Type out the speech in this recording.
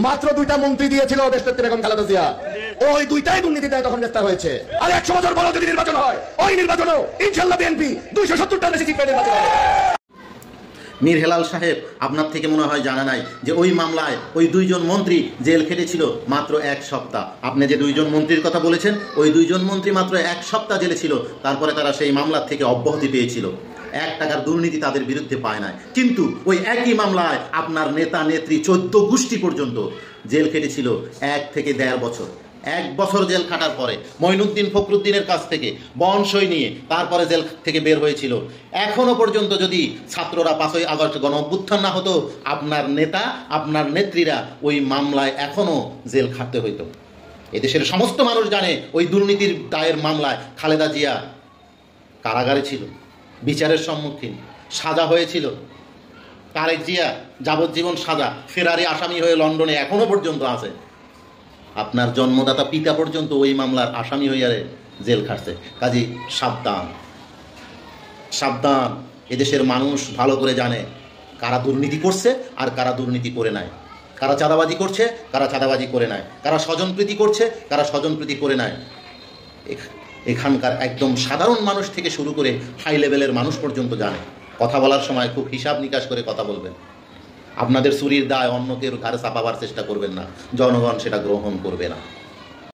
মাত্র 2টা মন্ত্রী দিয়েছিল দেশনেত্রী বেগম খালেদা জিয়া, ওই 2টাই দুর্নীতিতে তখন গ্রেফতার হয়েছে। আর 100 বছর পরেও যদি নির্বাচন হয়, ওই নির্বাচনেও ইনশাআল্লাহ বিএনপি 270টার বেশি সিট পেয়ে নির্বাচন হবে। মীর হেলাল সাহেব, আপনার থেকে মনে হয় জানা নাই যে ওই মামলায় ওই 2 জন মন্ত্রী জেল খেটেছিল মাত্র 1 সপ্তাহ। আপনি যে 2 জন মন্ত্রীর কথা বলেছেন, ওই 2 জন মন্ত্রী মাত্র 1 সপ্তাহ জেলে ছিল, তারপরে তারা সেই মামলার থেকে অব্যাহতি পেয়েছিল। 1 টাকার দুর্নীতি তাদের বিরুদ্ধে পায় নাই। কিন্তু ওই একই মামলায় আপনার নেতা নেত্রী 14 গোষ্ঠী পর্যন্ত জেল খেটেছিল 1 থেকে 1.5 বছর। 1 বছর জেল খাটার পরে মঈনুদ্দিন ফখরুদ্দিনের কাছ থেকে বন্ড সই নিয়ে তারপরে জেল থেকে বের হয়েছিল। এখনো পর্যন্ত যদি ছাত্ররা 5ই আগস্ট গণ অভ্যুত্থান না হতো, আপনার নেতা আপনার নেত্রীরা ওই মামলায় এখনো জেল খাটতে হইতো। এদেশের সমস্ত মানুষ জানে ওই দুর্নীতির দায়ের মামলায় খালেদা জিয়া কারাগারে ছিল, বিচারের সম্মুখীন, সাজা হয়েছিল। তারেক জিয়া যাবজ্জীবন সাজা, ফেরারি আসামি হয়ে লন্ডনে এখনো পর্যন্ত আছে। আপনার জন্মদাতা পিতা পর্যন্ত ওই মামলার আসামি হইয়া জেল খাটছে। কাজী সাবধান, সাবধান। এদেশের মানুষ ভালো করে জানে কারা দুর্নীতি করছে আর কারা দুর্নীতি করে নাই, কারা চাঁদাবাজি করছে, কারা চাঁদাবাজি করে নাই, কারা স্বজনপ্রীতি করছে, কারা স্বজনপ্রীতি করে নাই। এখানকার একদম সাধারণ মানুষ থেকে শুরু করে হাই লেভেলের মানুষ পর্যন্ত জানে। কথা বলার সময় খুব হিসাব নিকাশ করে কথা বলবেন। আপনাদের চুরির দায় অন্য কেউ ঘাড়ে চাপাবার চেষ্টা করবেন না, জনগণ সেটা গ্রহণ করবে না।